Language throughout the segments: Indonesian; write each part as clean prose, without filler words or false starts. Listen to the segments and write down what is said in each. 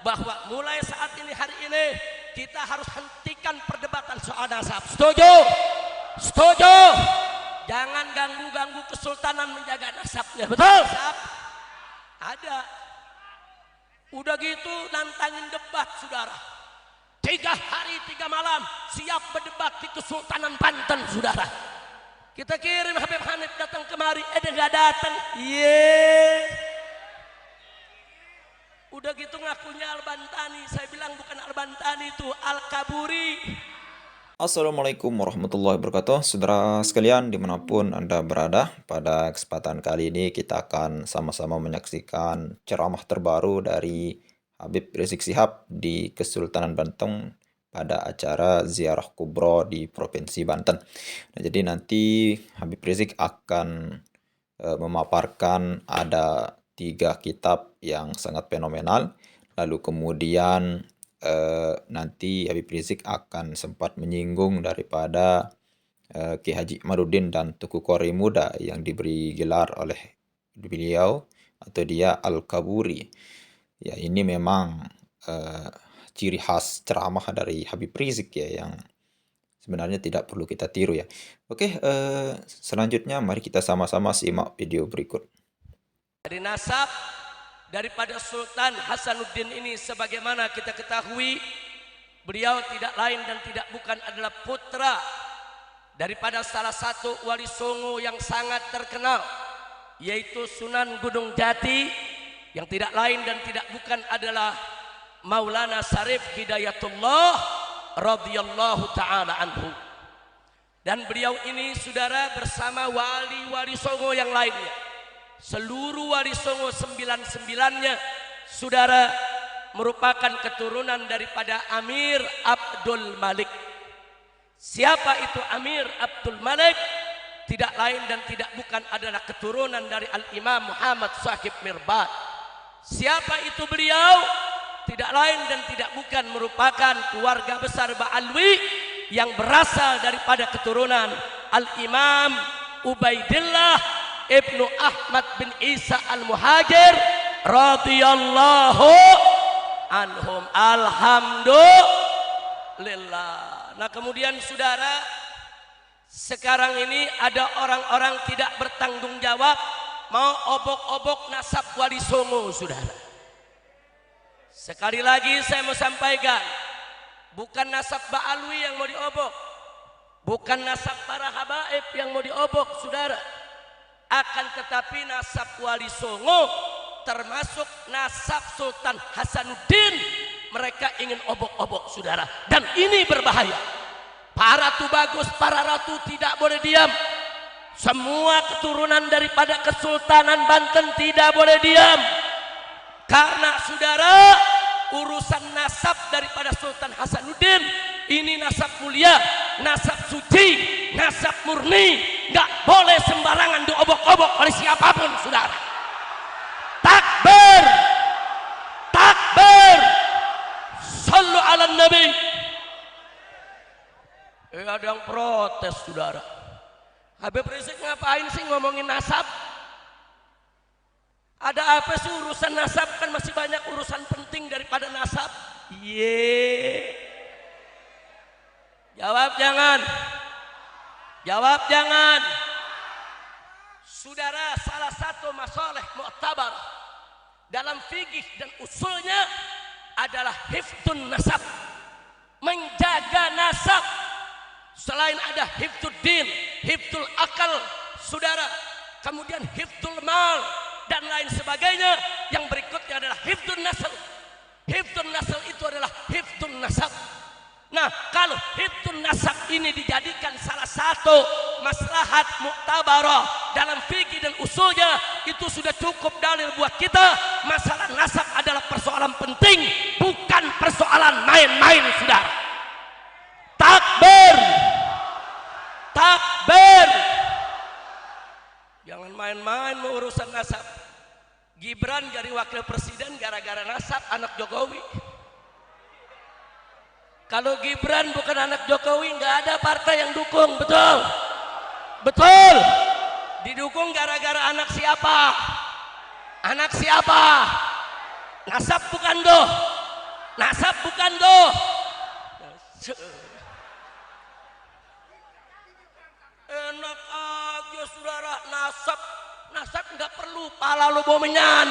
bahwa mulai saat ini, hari ini, kita harus hentikan perdebatan soal nasab. Setuju? Setuju? Jangan ganggu-ganggu kesultanan menjaga nasabnya. Betul? Nasab ada. Udah gitu nantangin debat, saudara. 3 hari 3 malam siap berdebat di Kesultanan Banten, saudara. Kita kirim Habib Hanif datang kemari, dia nggak datang. Udah gitu ngakunya Al-Bantani. Saya bilang bukan Al-Bantani, itu Al-Kaburi. Assalamualaikum warahmatullahi wabarakatuh. Saudara sekalian dimanapun Anda berada, pada kesempatan kali ini kita akan sama-sama menyaksikan ceramah terbaru dari Habib Rizik Syihab di Kesultanan Banten pada acara Ziarah Kubro di Provinsi Banten. Nah, jadi nanti Habib Rizik akan memaparkan ada 3 kitab yang sangat fenomenal. Lalu kemudian nanti Habib Rizik akan sempat menyinggung daripada Ki Haji Imaduddin dan Tuku Kori Muda yang diberi gelar oleh beliau atau dia Al-Kaburi. Ya, ini memang ciri khas ceramah dari Habib Rizik ya, yang sebenarnya tidak perlu kita tiru ya. Oke, selanjutnya mari kita sama-sama simak video berikut. Dari nasab daripada Sultan Hasanuddin ini, sebagaimana kita ketahui, beliau tidak lain dan tidak bukan adalah putra daripada salah satu wali songo yang sangat terkenal, yaitu Sunan Gunung Jati, yang tidak lain dan tidak bukan adalah Maulana Syarif Hidayatullah radhiyallahu ta'ala anhu. Dan beliau ini, saudara, bersama wali-wali songo yang lainnya, seluruh wali songo 99-nya, saudara, merupakan keturunan daripada Amir Abdul Malik. Siapa itu Amir Abdul Malik? Tidak lain dan tidak bukan adalah keturunan dari Al-Imam Muhammad Shaqib Mirbad. Siapa itu beliau? Tidak lain dan tidak bukan merupakan keluarga besar Ba'alwi yang berasal daripada keturunan Al-Imam Ubaidillah Ibnu Ahmad bin Isa Al-Muhajir radhiyallahu anhum. Alhamdulillah. Nah, kemudian saudara, sekarang ini ada orang-orang tidak bertanggung jawab mau obok-obok nasab wali songo, saudara. Sekali lagi saya mau sampaikan, bukan nasab Ba'alwi yang mau diobok, bukan nasab para habaib yang mau diobok, saudara. Akan tetapi nasab wali songo, termasuk nasab Sultan Hasanuddin, mereka ingin obok-obok, saudara. Dan ini berbahaya. Para ratu bagus, para ratu tidak boleh diam. Semua keturunan daripada Kesultanan Banten tidak boleh diam. Karena saudara, urusan nasab daripada Sultan Hasanuddin ini nasab mulia, nasab suci, nasab murni, nggak boleh sembarangan diobok-obok oleh siapapun, saudara. Takbir, takbir, sallu ala nabi. Ada yang protes, saudara. Habib Rizik ngapain sih ngomongin nasab? Ada apa sih urusan nasab? Kan masih banyak urusan penting daripada nasab. Jawab jangan. Jawab jangan. Saudara, salah satu masalah mu'tabar dalam fikih dan usulnya adalah hifdzun nasab, menjaga nasab. Selain ada hifdzuddin, hifdzul akal, saudara, kemudian hifdzul mal dan lain sebagainya, yang berikutnya adalah hifdzun nasl. Hifdzun nasl itu adalah hifdzun nasab. Nah, kalau hifdzun nasab ini dijadikan salah satu maslahat mu'tabarah dalam fikih dan usulnya, itu sudah cukup dalil buat kita. Masalah nasab adalah persoalan penting, bukan persoalan main-main, saudara. Takbir, takbir. Jangan main-main urusan nasab. Gibran jadi wakil presiden gara-gara nasab anak Jokowi. Kalau Gibran bukan anak Jokowi, nggak ada partai yang dukung, betul? Betul. Didukung gara-gara anak siapa? Anak siapa? Nasab bukan doh. Nasab bukan tuh. Enak aja saudara, nasab nggak perlu pala lo bomenyan.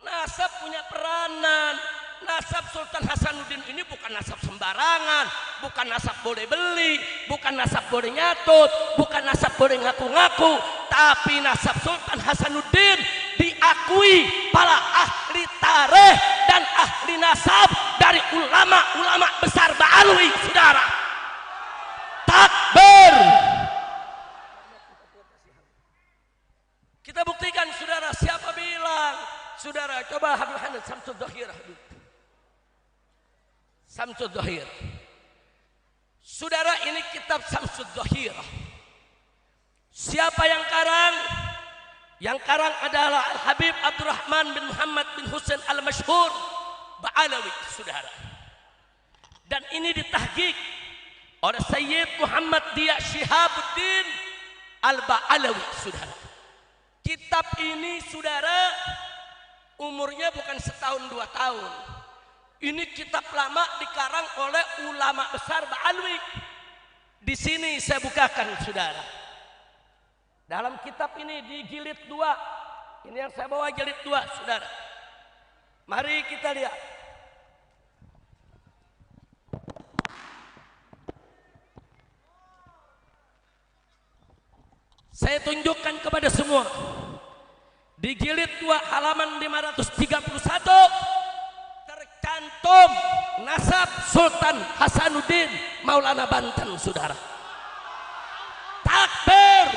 Nasab punya peranan. Nasab Sultan Hasanuddin ini bukan nasab sembarangan, bukan nasab boleh beli, bukan nasab boleh nyatut, bukan nasab boleh ngaku-ngaku, tapi nasab Sultan Hasanuddin diakui para ahli tarikh dan ahli nasab dari ulama-ulama besar Ba'alwi, saudara. Takbir. Kita buktikan, saudara. Siapa bilang? Saudara, coba Habib Hamid Samsud Dhahirah dulu. Samsud Dhahirah. Saudara, ini kitab Samsud Dhahirah. Siapa yang karang? Yang karang adalah Al-Habib Abdurrahman bin Muhammad bin Husain Al-Masyhur Ba'alawi, saudara. Dan ini ditahqiq oleh Sayyid Muhammad Dia Shihabuddin Al-Ba'alawi, saudara. Kitab ini, saudara, umurnya bukan setahun 2 tahun. Ini kitab lama dikarang oleh ulama besar Ba'alwi. Di sini saya bukakan, saudara. Dalam kitab ini di jilid 2. Ini yang saya bawa jilid 2, saudara. Mari kita lihat. Saya tunjukkan kepada semua. Di jilid 2 halaman 531 tercantum nasab Sultan Hasanuddin Maulana Banten, saudara. Takbir.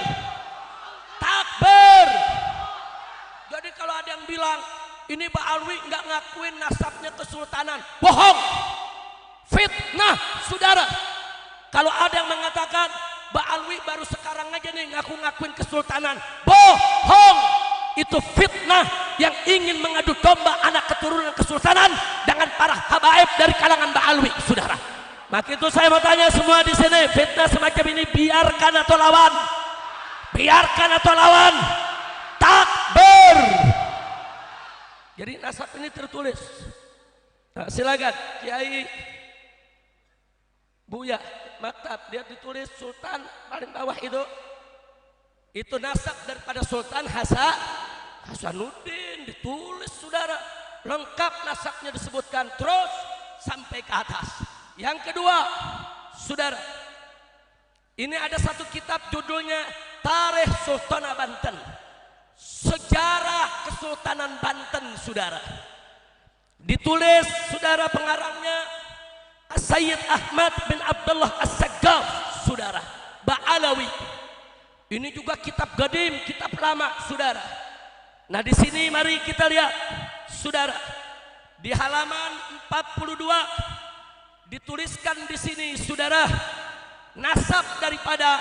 Takbir. Jadi kalau ada yang bilang ini Ba'alwi nggak ngakuin nasabnya kesultanan, bohong, fitnah, saudara. Kalau ada yang mengatakan Ba'alwi baru sekarang aja nih ngaku-ngakuin kesultanan, bohong. Itu fitnah yang ingin mengadu domba anak keturunan kesultanan dengan para habaib dari kalangan Ba'alwi, saudara. Maka itu saya mau tanya semua di sini, fitnah semacam ini biarkan atau lawan? Biarkan atau lawan? Takbir. Jadi nasab ini tertulis. Nah, silakan Kiai Buya Maktab, dia ditulis Sultan paling bawah itu nasab daripada Sultan Hasanuddin, ditulis, saudara, lengkap nasabnya disebutkan terus sampai ke atas. Yang kedua, saudara, ini ada satu kitab judulnya Tarikh Sultanah Banten, sejarah Kesultanan Banten, saudara. Ditulis, saudara, pengarangnya Sayyid Ahmad bin Abdullah As-Saggaf, saudara, Ba'alawi. Ini juga kitab gadim, kitab lama, saudara. Nah, di sini mari kita lihat, saudara. Di halaman 42 dituliskan di sini, saudara, nasab daripada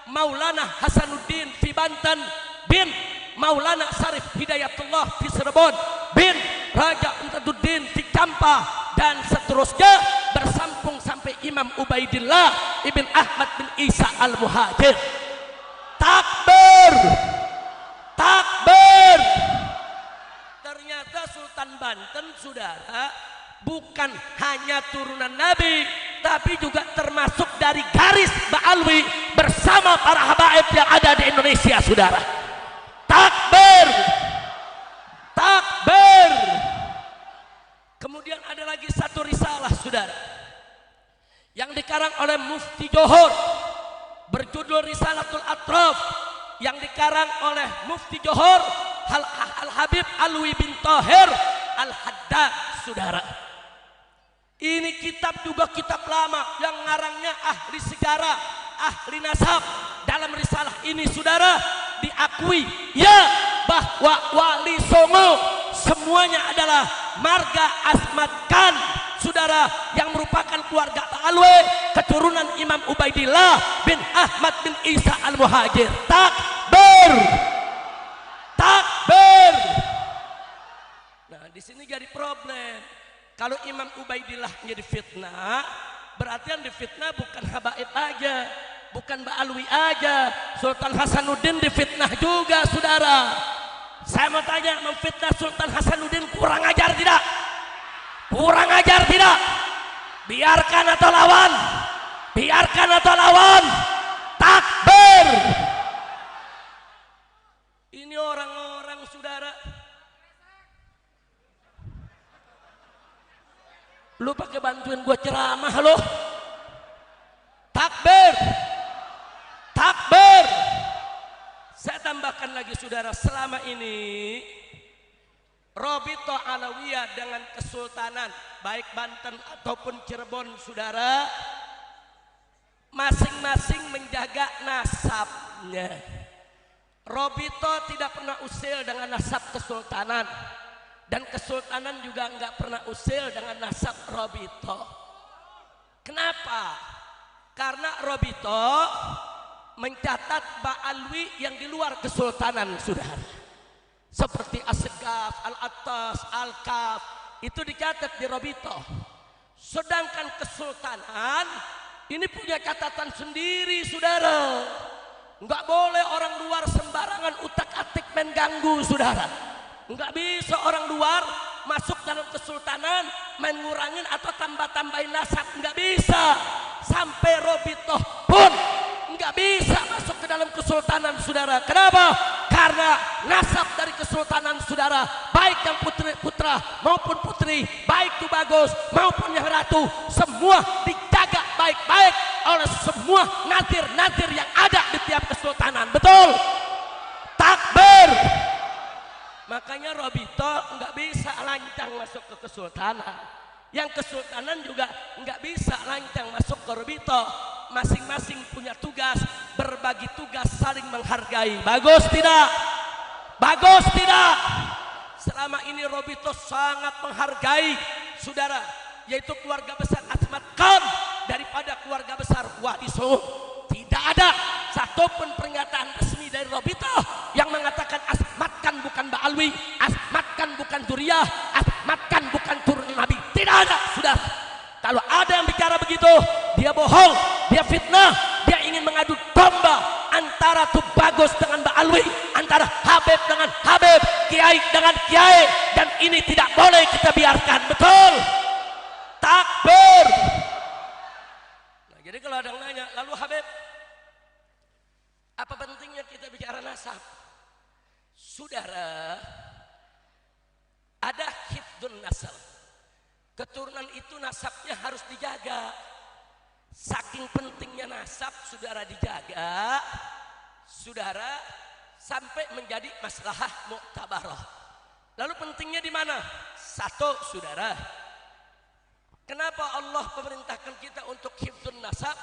Maulana Hasanuddin fi Banten bin Maulana Sarif Hidayatullah fi Cirebon bin Raja Imdaduddin fi Kampah dan seterusnya bersambung sampai Imam Ubaidillah Ibn Ahmad bin Isa Al-Muhajir. Takbir. Takbir. Ternyata Sultan Banten, saudara, bukan hanya turunan Nabi, tapi juga termasuk dari garis Ba'alwi bersama para habaib yang ada di Indonesia, saudara. Takbir. Takbir. Kemudian ada lagi satu risalah, saudara, yang dikarang oleh Mufti Johor, berjudul Risalatul Atraf, yang dikarang oleh Mufti Johor Al-Habib Alwi bin Tahir Al-Haddad, saudara. Ini kitab juga kitab lama yang ngarangnya ahli sejarah, ahli nasab. Dalam risalah ini, saudara, diakui ya bahwa Wali Songo semuanya adalah marga Asmat Khan, saudara, yang merupakan keluarga Ba'alwi, keturunan Imam Ubaidillah bin Ahmad bin Isa Al-Muhajir. Takbir. Takbir. Nah, di sini jadi problem. Kalau Imam Ubaidillah menjadi fitnah, berarti yang difitnah bukan habaib aja, bukan Ba'alwi aja, Sultan Hasanuddin difitnah juga, saudara. Saya mau tanya, memfitnah Sultan Hasanuddin kurang ajar tidak? Kurang ajar tidak? Biarkan atau lawan? Biarkan atau lawan? Takbir. Ini orang-orang saudara, lu pakai bantuin gua ceramah lo. Takbir. Takbir. Saya tambahkan lagi saudara, selama ini Robito Alawiyah dengan Kesultanan baik Banten ataupun Cirebon saudara, masing-masing menjaga nasabnya. Robito tidak pernah usil dengan nasab Kesultanan, dan Kesultanan juga enggak pernah usil dengan nasab Robito. Kenapa? Karena Robito mencatat Ba'alwi yang di luar Kesultanan saudara, seperti Asgaf, Al-Attas, Al-Kaf, itu dicatat di Robito. Sedangkan Kesultanan ini punya catatan sendiri saudara. Enggak boleh orang luar sembarangan utak-atik main ganggu saudara. Enggak bisa orang luar masuk dalam Kesultanan main ngurangin atau tambah-tambahin nasab, enggak bisa. Sampai Robito pun enggak bisa masuk ke dalam Kesultanan saudara. Kenapa? Karena nasab dari Kesultanan saudara, baik yang putra maupun putri, baik itu bagus maupun yang ratu, semua dijaga baik-baik oleh semua nadir-nadir yang ada di tiap Kesultanan. Betul? Takbir. Makanya Robito nggak bisa lancang masuk ke Kesultanan. Yang Kesultanan juga nggak bisa lancang masuk ke Robito. Masing-masing punya tugas, berbagi tugas, saling menghargai. Bagus tidak? Bagus tidak? Selama ini Robito sangat menghargai saudara, yaitu keluarga besar Asmat Khan daripada keluarga besar Wadi Songo. Tidak ada satupun pernyataan resmi dari Robito yang mengatakan Asmat Khan bukan Ba'alwi, Asmat Khan bukan Duriyah, Asmat Khan bukan turun Nabi. Tidak ada saudara. Kalau ada yang bicara begitu, dia bohong, dia fitnah, dia ingin mengadu domba antara Tubagus dengan Ba'alwi, antara Habib dengan Habib, Kiai dengan Kiai, dan ini tidak boleh kita biarkan. Betul? Takbir. Nah, jadi kalau ada yang nanya, lalu Habib, apa pentingnya kita bicara nasab? Saudara, ada hifdzun nasab. Keturunan itu nasabnya harus dijaga. Saking pentingnya nasab saudara dijaga, saudara, sampai menjadi maslahah mu'tabarah. Lalu pentingnya di mana? Satu saudara, kenapa Allah memerintahkan kita untuk hifdzun nasab?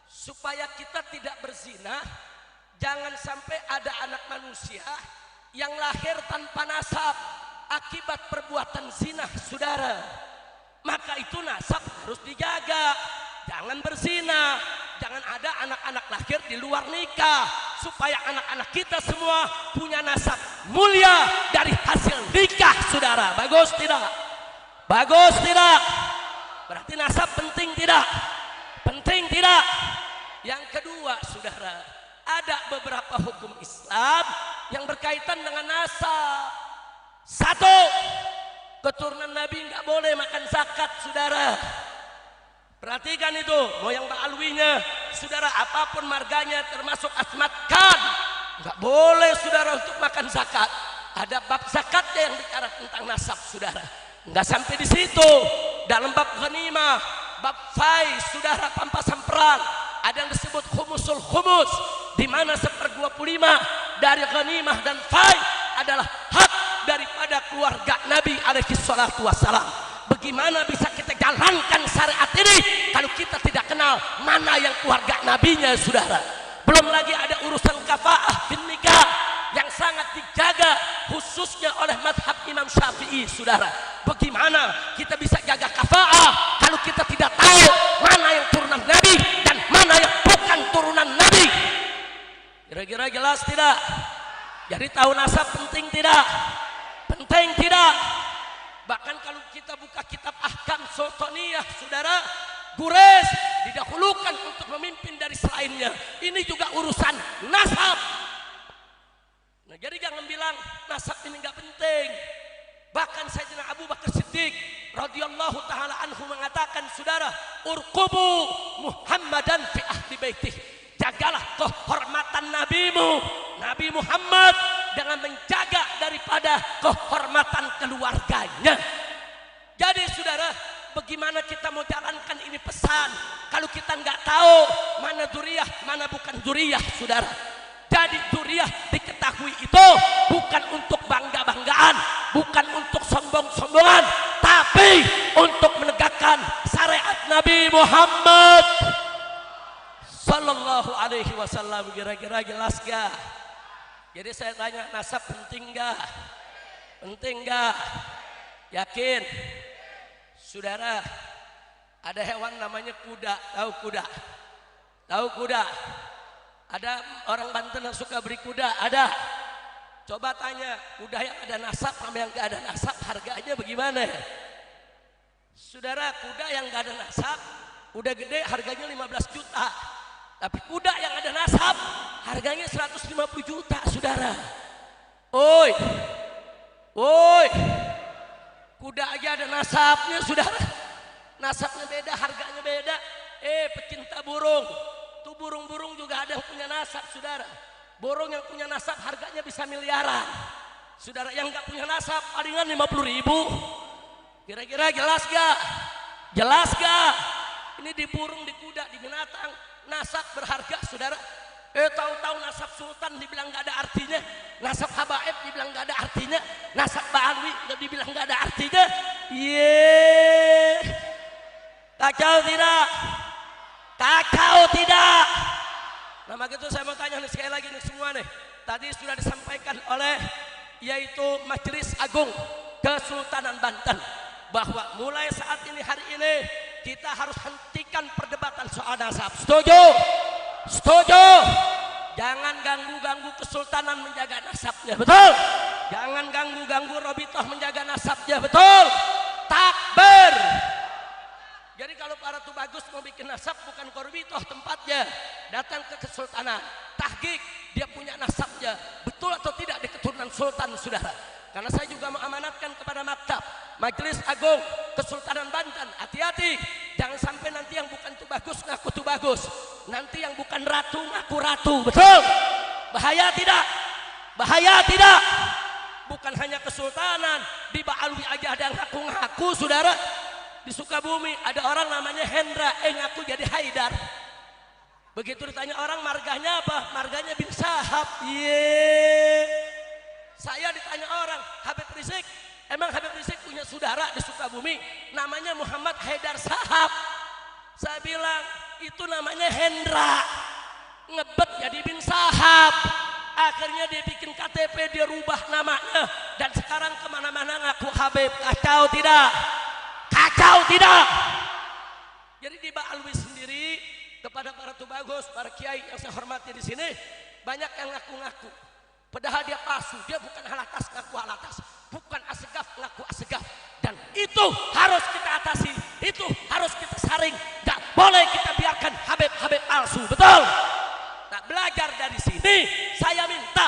Supaya kita tidak berzina. Jangan sampai ada anak manusia yang lahir tanpa nasab akibat perbuatan zina saudara. Maka itu nasab harus dijaga. Jangan berzina, jangan ada anak-anak lahir di luar nikah, supaya anak-anak kita semua punya nasab mulia dari hasil nikah saudara. Bagus tidak? Bagus tidak? Berarti nasab penting tidak? Penting tidak? Yang kedua saudara, ada beberapa hukum Islam yang berkaitan dengan nasab. Satu, keturunan Nabi nggak boleh makan zakat saudara. Perhatikan itu, moyang Ba'alwinya saudara, apapun marganya termasuk Asmat Khan, nggak boleh saudara untuk makan zakat. Ada bab zakatnya yang bicara tentang nasab saudara. Nggak sampai di situ, dalam bab ghanimah, bab fai saudara, pampasan perang, ada yang disebut khumusul khumus, di mana 1/25 dari ghanimah dan fai adalah hak daripada keluarga Nabi alaihi salatu wassalam. Bagaimana bisa kita jalankan syariat ini kalau kita tidak kenal mana yang keluarga nabinya saudara? Belum lagi ada urusan kafaah bin nikah yang sangat dijaga khususnya oleh madhab Imam Syafi'i saudara. Bagaimana kita bisa jaga kafaah kalau kita tidak tahu mana yang turunan Nabi dan mana yang bukan turunan Nabi? Kira-kira jelas tidak? Jadi tahu nasab penting tidak? Penting tidak? Bahkan kalau kita buka kitab Ahkam Sultaniyah saudara, Gures didahulukan untuk memimpin dari selainnya. Ini juga urusan nasab. Nah, jadi jangan bilang nasab ini nggak penting. Bahkan Sayyidina Abu Bakar Siddiq radhiyallahu taala anhu mengatakan, saudara, urqubu Muhammadan fi ahli baitih. Jagalah kehormatan nabimu, Nabi Muhammad, dengan menjaga daripada kehormatan keluarganya. Jadi saudara, bagaimana kita mau jalankan ini pesan kalau kita nggak tahu mana dzurriyyah, mana bukan dzurriyyah, saudara. Jadi dzurriyyah diketahui itu bukan untuk bangga-banggaan, bukan untuk sombong-sombongan, tapi untuk menegakkan syariat Nabi Muhammad sallallahu alaihi wasallam. Kira-kira jelas gak? Jadi saya tanya, nasab penting gak? Penting gak? Yakin? Saudara, ada hewan namanya kuda. Tahu kuda? Tahu kuda? Ada orang Banten yang suka beri kuda? Ada? Coba tanya, kuda yang ada nasab sama yang gak ada nasab harganya bagaimana? Saudara, kuda yang gak ada nasab udah gede harganya 15 juta. Tapi kuda yang ada nasab harganya 150 juta, saudara. Oi, oi, kuda aja ada nasabnya, saudara. Nasabnya beda, harganya beda. Pecinta burung, tuh burung-burung juga ada yang punya nasab, saudara. Burung yang punya nasab harganya bisa miliaran. Saudara, yang nggak punya nasab palingan 50.000. Kira-kira jelas gak? Jelas gak? Ini di burung, di kuda, di binatang, nasab berharga, saudara. Tahu-tahu nasab sultan dibilang nggak ada artinya, nasab habaib dibilang nggak ada artinya, nasab ba'alwi dibilang nggak ada artinya. Kacau tidak? Kacau tidak? Nah, begitu saya mau tanya nih sekali lagi nih semua nih. Tadi sudah disampaikan oleh yaitu Majelis Agung Kesultanan Banten bahwa mulai saat ini, hari ini, kita harus hentikan perdebatan soal nasab. Setuju? Setuju? Jangan ganggu-ganggu kesultanan menjaga nasabnya, betul? Jangan ganggu-ganggu Robitoh menjaga nasabnya, betul? Takbir! Jadi kalau para tubagus mau bikin nasab, bukan ke Robitoh tempatnya, datang ke kesultanan, tahqiq dia punya nasabnya, betul atau tidak di keturunan sultan, saudara. Karena saya juga mengamanatkan kepada maktab Majelis Agung Kesultanan Banten, hati-hati, jangan sampai nanti yang bukan tubagus ngaku tubagus, nanti yang bukan ratu ngaku ratu, betul? Bahaya tidak? Bahaya tidak? Bukan hanya kesultanan, di Ba'alwi aja ada yang ngaku-ngaku, saudara. Di Sukabumi ada orang namanya Hendra, ngaku jadi Haidar. Begitu ditanya orang marganya apa, marganya bin Sahab. Saya ditanya orang, Habib Rizik, emang Habib Rizik punya saudara di Sukabumi namanya Muhammad Haidar Sahab? Saya bilang itu namanya Hendra, ngebet jadi bin Sahab. Akhirnya dia bikin KTP, dia rubah namanya, dan sekarang kemana-mana ngaku Habib. Kacau tidak? Kacau tidak? Jadi di Ba'alwi sendiri, kepada para tubagus, para kiai yang saya hormati di sini, banyak yang ngaku-ngaku. Padahal dia palsu, dia bukan halatas ngaku halatas, bukan asegaf ngaku asegaf. Dan itu harus kita atasi, itu harus kita saring. Gak boleh kita biarkan Habib-Habib palsu, betul? Nah, belajar dari sini, saya minta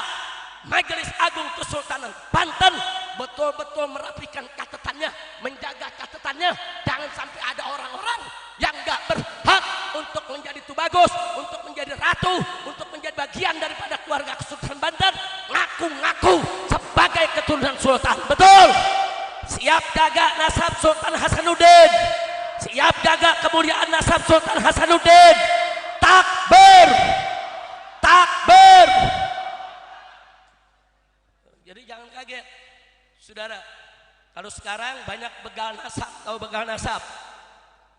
Majelis Agung Kesultanan Banten betul-betul merapikan catatannya, menjaga catatannya. Jangan sampai ada orang-orang yang gak berhak untuk menjadi tubagus, untuk menjadi ratu, untuk menjadi bagian daripada keluarga Kesultanan Banten, ngaku-ngaku sebagai keturunan sultan, betul? Siap jaga nasab Sultan Hasanuddin, siap jaga kemuliaan nasab Sultan Hasanuddin. Takbir! Takbir! Jadi jangan kaget, saudara. Kalau sekarang banyak begal nasab, tahu begal nasab?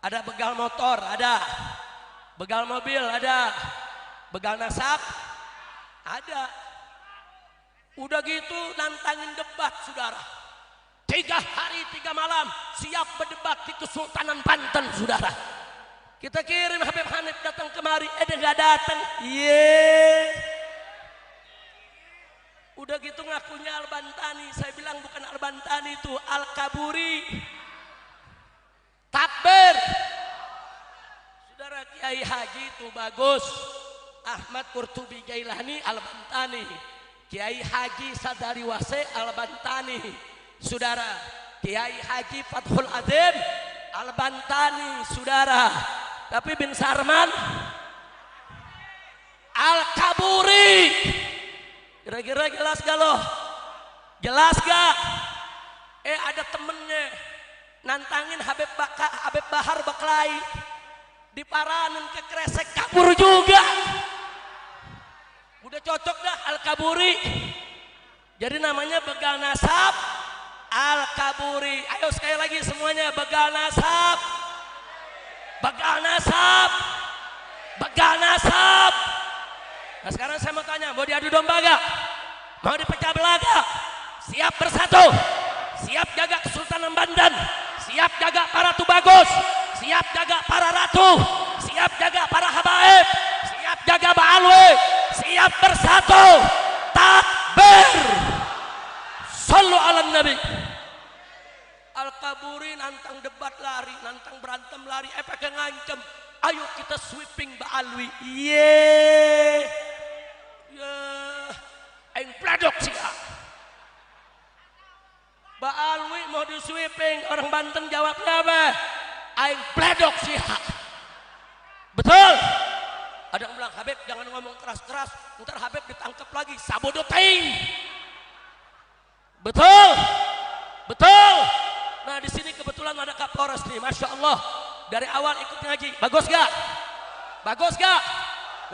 Ada begal motor, ada begal mobil, ada begal nasab, ada. Udah gitu nantangin debat, saudara. 3 hari 3 malam siap berdebat di Kesultanan Banten, saudara. Kita kirim Habib Hanif datang kemari, dia nggak datang. Udah gitu ngakunya Al-Bantani. Saya bilang bukan Al-Bantani, itu Al-Kaburi. Takbir! Saudara, Kiai Haji itu bagus. Ahmad Qurtubi Jailani Al-Bantani, Kiai Haji Sadari Wase Al-Bantani. Saudara, Kiai Haji Fathul Azim Al-Bantani, saudara. Tapi bin Sarman Al-Kaburi, kira-kira jelas gak lo? Jelas gak? Ada temennya nantangin Habib Bahar Baklai, diparanin ke kresek, kabur juga. Udah cocok dah Al-Kaburi. Jadi namanya begal nasab Al-Kaburi. Ayo sekali lagi semuanya, begal nasab, begal nasab, begal nasab. Nah sekarang saya mau tanya, mau diadu domba gak? Mau dipecah belah gak? Siap bersatu, siap jaga Kesultanan Banten, siap jaga para Tubagus, siap jaga para ratu, siap jaga para habaib, siap jaga Ba'alwi, siap bersatu. Takbir, sallu ala nabi. Al-Kaburi nantang debat lari, nantang berantem lari, pakai ngancem. Ayo kita sweeping Ba'alwi. Yeay, aing pladok sih. Ba'alwi mau di sweeping, orang Banten jawabnya apa? Aing pledok sih. Betul. Ada yang bilang, Habib jangan ngomong keras-keras, ntar Habib ditangkap lagi, sabodo teing. Betul, betul. Nah di sini kebetulan ada Kapolres nih, masya Allah. Dari awal ikut ngaji, bagus gak? Bagus gak?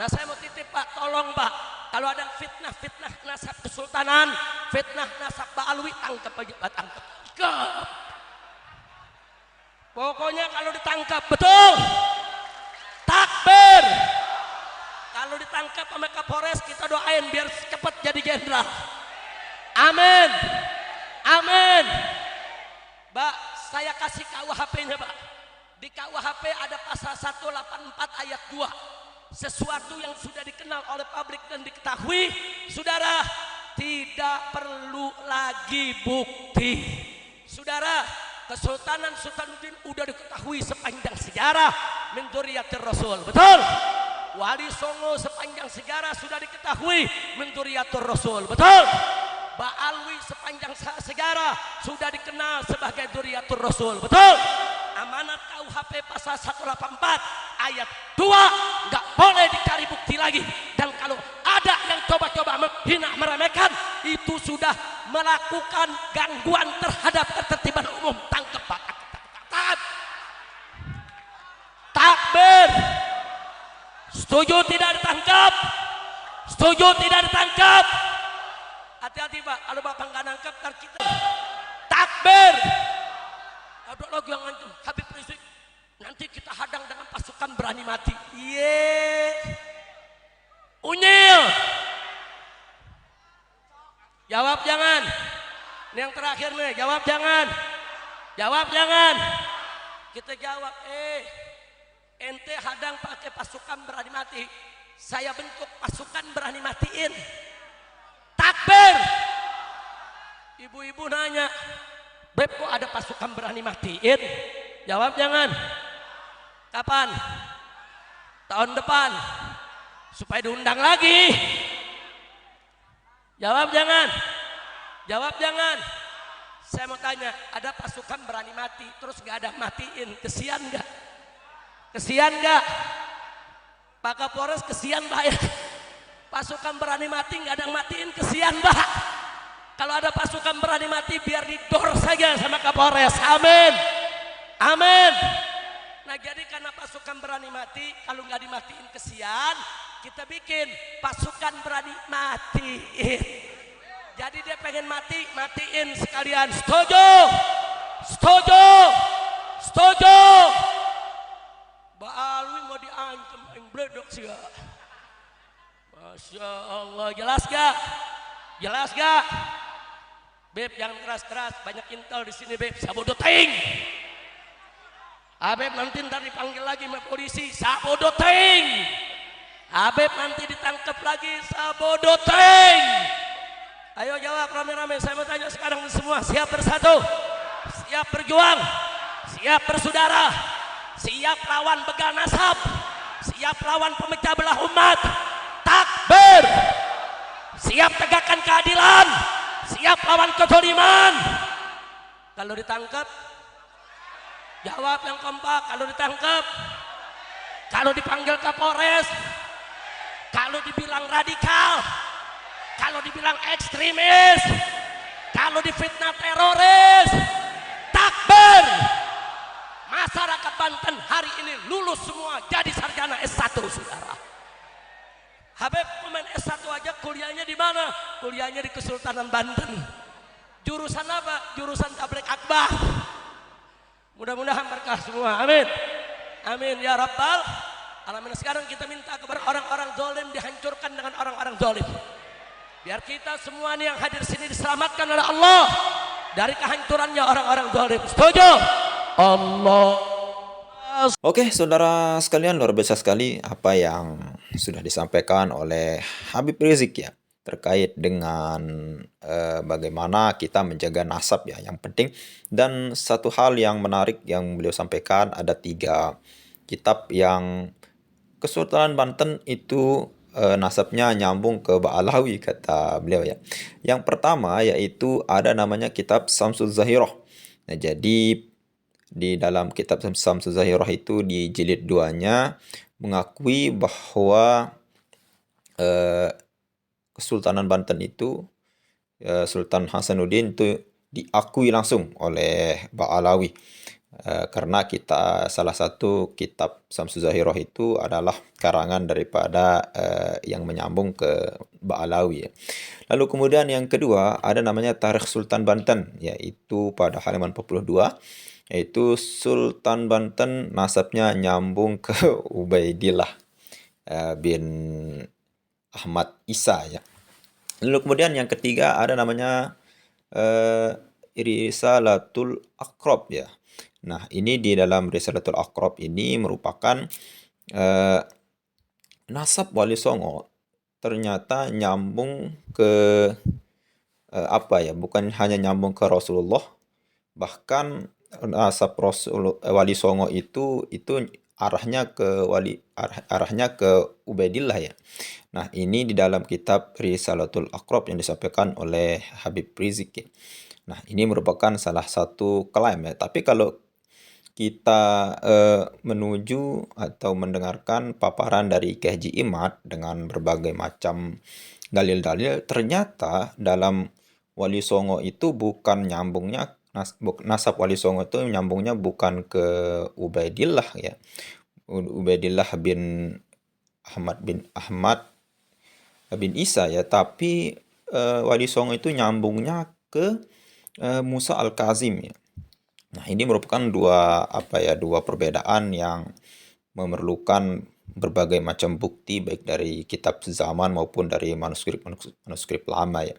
Nah saya mau titip Pak, tolong Pak, kalau ada fitnah nasab Kesultanan, fitnah nasab Ba'alwi, tangkap aja Pak, tangkap. Pokoknya kalau ditangkap, betul. Takbir. Kalau ditangkap sama Kapolres, kita doain biar cepat jadi jenderal. Amin, amin. Mbak, saya kasih KUHP-nya Mbak. Di KUHP ada pasal 184 ayat 2. Sesuatu yang sudah dikenal oleh publik dan diketahui, saudara, tidak perlu lagi bukti. Saudara, Kesultanan Sultanuddin udah diketahui sepanjang sejarah min dzurriyyatir Rasul. Betul? Wali Songo sepanjang sejarah sudah diketahui min dzurriyyatir Rasul. Betul? Ba'alwi sepanjang sejarah sudah dikenal sebagai dzurriyyatur Rasul. Betul? Amanat KUHP pasal 184 ayat 2 nggak boleh dicari bukti lagi. Dan kalau ada yang coba-coba menghina meremehkan, itu sudah melakukan gangguan terhadap ketertiban umum. Tangkap Pak, tangkap. Takbir. Setuju tidak ditangkap? Setuju tidak ditangkap? Hati-hati Pak, kalau Bapak nggak nangkap ntar kita. Takbir. Ada lagi yang ngancam, Habib Rizik, nanti kita hadang dengan pasukan berani mati. Yeay. Unyil. Jawab jangan. Ini yang terakhir nih, jawab jangan. Jawab jangan. Kita jawab, ente hadang pakai pasukan berani mati. Saya bentuk pasukan berani matiin. Takbir. Ibu-ibu nanya, Beb kok ada pasukan berani matiin? Jawab jangan. Kapan? Tahun depan. Supaya diundang lagi. Jawab jangan. Jawab jangan. Saya mau tanya, ada pasukan berani mati terus gak ada matiin, kesian gak? Kesian gak? Pak Kapolres kesian Pak ya? Pasukan berani mati gak ada yang matiin, kesian Pak. Kalau ada pasukan berani mati biar didor saja sama Kapolres. Amin. Amin. Nah jadi karena pasukan berani mati, kalau nggak dimatiin kesian, kita bikin pasukan berani matiin. Jadi dia pengen mati, matiin sekalian. Setuju? Setuju? Setuju? Ba'alwi mau diancam, yang bledok sih ya. Masya Allah, jelas gak? Jelas gak? Beb jangan keras-keras, banyak intel di sini Beb, sabodo teing. Habib nanti ntar dipanggil lagi sama polisi, sabodo teing. Habib nanti ditangkap lagi, sabodo teing. Ayo jawab rame-rame, saya mau tanya sekarang semua, siap bersatu, siap berjuang, siap bersaudara, siap lawan begal nasab, siap lawan pemecah belah umat. Takbir. Siap tegakkan keadilan, siap lawan kezaliman. Kalau ditangkap, jawab yang kompak. Kalau ditangkap, kalau dipanggil Kapolres, kalau dibilang radikal, kalau dibilang ekstremis, kalau difitnah teroris, takbir. Masyarakat Banten hari ini lulus semua jadi sarjana S1, saudara. Habib pemain S1 aja kuliahnya di mana? Kuliahnya di Kesultanan Banten. Jurusan apa? Jurusan tabligh akbar. Mudah-mudahan berkah semua. Amin. Amin ya rabbal alamin. Sekarang kita minta kepada orang-orang zalim dihancurkan dengan orang-orang zalim. Biar kita semua nih yang hadir sini diselamatkan oleh Allah dari kehancurannya orang-orang zalim. Setuju? Allah. Oke, saudara sekalian, luar biasa sekali apa yang sudah disampaikan oleh Habib Rizik ya terkait dengan bagaimana kita menjaga nasab ya yang penting. Dan satu hal yang menarik yang beliau sampaikan, ada 3 kitab yang Kesultanan Banten itu nasabnya nyambung ke Ba'alawi, kata beliau ya. Yang pertama yaitu ada namanya kitab Samsul Zahirah. Nah, jadi di dalam kitab Samsul Zahirah itu di jilid 2-nya mengakui bahwa Kesultanan Banten itu Sultan Hasanuddin itu diakui langsung oleh Ba'alawi. Karena salah satu kitab Samsul Zahirah itu adalah karangan daripada yang menyambung ke Ba'alawi ya. Lalu kemudian yang kedua ada namanya Tarikh Sultan Banten, yaitu pada halaman 42, yaitu Sultan Banten nasabnya nyambung ke Ubaidillah bin Ahmad Isa ya. Lalu kemudian yang ketiga ada namanya Risalatul Aqrab ya. Nah, ini di dalam Risalatul Aqrab ini merupakan nasab Wali Songo ternyata nyambung ke bukan hanya nyambung ke Rasulullah, bahkan nasab Wali Songo itu arahnya ke Ubaidillah ya. Nah, ini di dalam kitab Risalatul Aqrab yang disampaikan oleh Habib Rizik ya. Nah, ini merupakan salah satu klaim ya. Tapi kalau kita menuju atau mendengarkan paparan dari Kiai Haji Imad dengan berbagai macam dalil-dalil, ternyata dalam Wali Songo itu bukan nyambungnya nasab Wali Songo itu nyambungnya bukan ke Ubaidillah ya. Ubaidillah bin Ahmad bin Isa ya, tapi Wali Songo itu nyambungnya ke Musa Al-Kazim ya. Nah, ini merupakan dua perbedaan yang memerlukan berbagai macam bukti baik dari kitab zaman maupun dari manuskrip lama ya.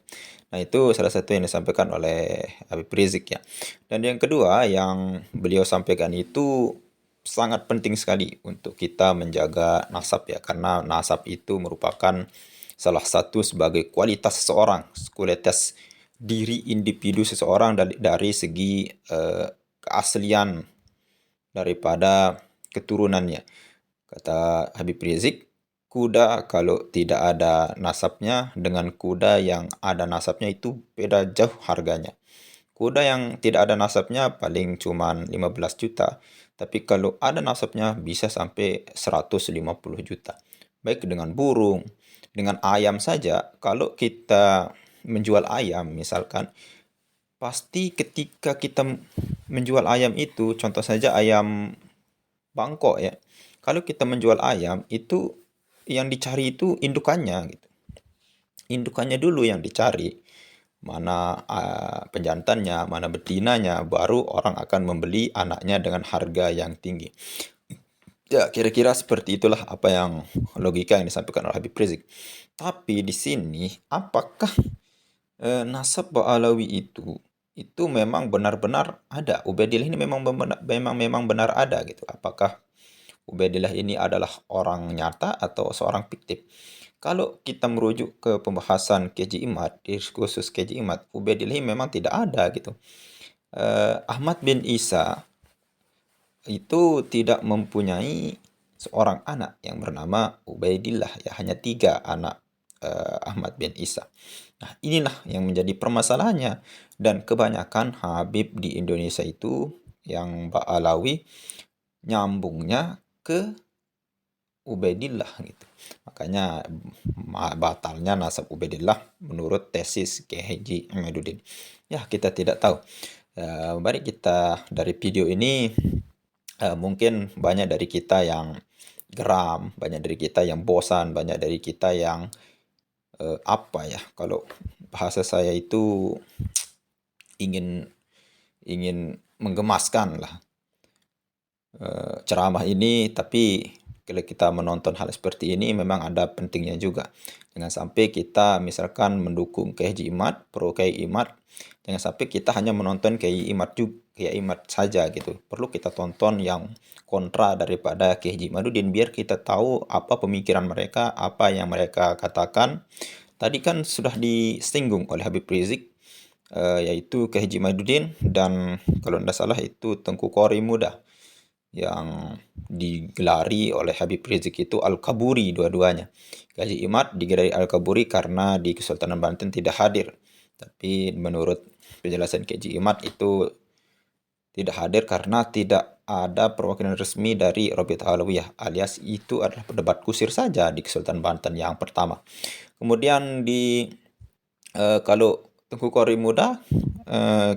Nah, itu salah satu yang disampaikan oleh Habib Rizik ya. Dan yang kedua yang beliau sampaikan itu sangat penting sekali untuk kita menjaga nasab ya, karena nasab itu merupakan salah satu sebagai kualitas seseorang, kualitas diri individu seseorang dari segi keaslian daripada keturunannya. Kata Habib Rizik, kuda kalau tidak ada nasabnya dengan kuda yang ada nasabnya itu beda jauh harganya. Kuda yang tidak ada nasabnya paling cuman 15 juta, tapi kalau ada nasabnya bisa sampai 150 juta. Baik dengan burung, dengan ayam saja, kalau kita menjual ayam misalkan, pasti ketika kita menjual ayam itu, contoh saja ayam Bangkok ya. Kalau kita menjual ayam itu yang dicari itu indukannya gitu. Indukannya dulu yang dicari. Mana penjantannya, mana betinanya, baru orang akan membeli anaknya dengan harga yang tinggi. Ya, kira-kira seperti itulah apa yang logika yang disampaikan oleh Habib Rizik. Tapi di sini apakah nasab Ba'alawi itu memang benar-benar ada? Ubaidillah ini memang benar ada gitu. Apakah Ubaidillah ini adalah orang nyata atau seorang fiktif? Kalau kita merujuk ke pembahasan Kiai Imad, diskursus Kiai Imad, Ubaidillah ini memang tidak ada gitu. Ahmad bin Isa itu tidak mempunyai seorang anak yang bernama Ubaidillah ya, hanya 3 anak Ahmad bin Isa. Nah, inilah yang menjadi permasalahannya. Dan kebanyakan Habib di Indonesia itu yang Ba'alawi nyambungnya ke Ubaidillah gitu. Makanya batalnya nasab Ubaidillah menurut tesis Kiai Haji Ahmaduddin. Ya, kita tidak tahu. Mari kita dari video ini mungkin banyak dari kita yang geram, banyak dari kita yang bosan, banyak dari kita yang apa ya, kalau bahasa saya itu ingin ingin menggemaskan lah ceramah ini, tapi kalau kita menonton hal seperti ini memang ada pentingnya juga. Jangan sampai kita misalkan mendukung Kiai Haji Imad, pro Kiai Imad, jangan sampai kita hanya menonton Kiai Imad Kiai Imad saja gitu. Perlu kita tonton yang kontra daripada Kiai Haji Imaduddin biar kita tahu apa pemikiran mereka, apa yang mereka katakan. Tadi kan sudah disinggung oleh Habib Rizik, yaitu Kiai Haji Imaduddin dan kalau tidak salah itu Tengku Kori Muda yang digelari oleh Habib Rizik itu Al-Kaburi dua-duanya. Kiai Haji Imad digelari Al-Kaburi karena di Kesultanan Banten tidak hadir. Tapi menurut penjelasan Kiai Haji Imad itu tidak hadir karena tidak ada perwakilan resmi dari Rabi'ah Alawiyah, alias itu adalah debat kusir saja di Kesultanan Banten yang pertama. Kemudian kalau Tengku Kori Muda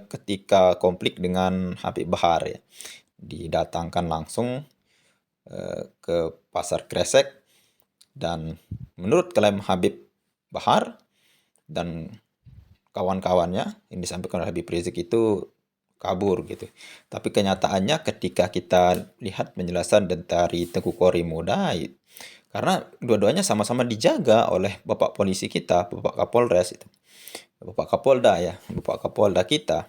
ketika konflik dengan Habib Bahar ya, didatangkan langsung ke Pasar Kresek dan menurut klaim Habib Bahar dan kawan-kawannya yang disampaikan oleh Habib Rizik itu kabur gitu. Tapi kenyataannya ketika kita lihat penjelasan dari Tengku Kori Muda, karena dua-duanya sama-sama dijaga oleh Bapak Polisi kita, Bapak Kapolres itu. Bapak Kapolda ya, Bapak Kapolda kita.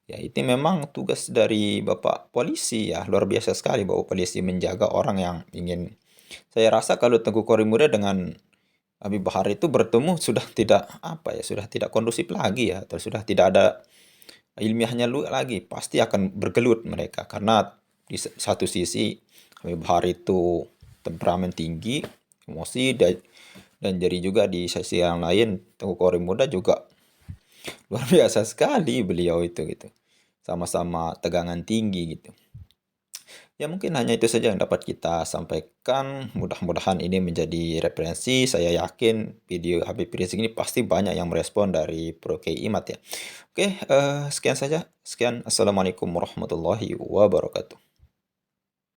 Ya, itu memang tugas dari Bapak Polisi ya, luar biasa sekali Bapak Polisi menjaga orang yang ingin. Saya rasa kalau Tengku Kori Muda dengan Habib Bahar itu bertemu sudah tidak apa ya, sudah tidak kondusif lagi ya, atau sudah tidak ada ilmiahnya lagi, pasti akan bergelut mereka karena di satu sisi Habib Bahar itu temperamen tinggi, emosi dan jadi juga di sisi yang lain Tengku Kori Muda juga luar biasa sekali beliau itu gitu. Sama-sama tegangan tinggi gitu. Ya mungkin hanya itu saja yang dapat kita sampaikan. Mudah-mudahan ini menjadi referensi. Saya yakin video Habib Rizik ini pasti banyak yang merespon dari Pro Kiai Imad ya. Oke, sekian saja. Sekian. Assalamualaikum warahmatullahi wabarakatuh.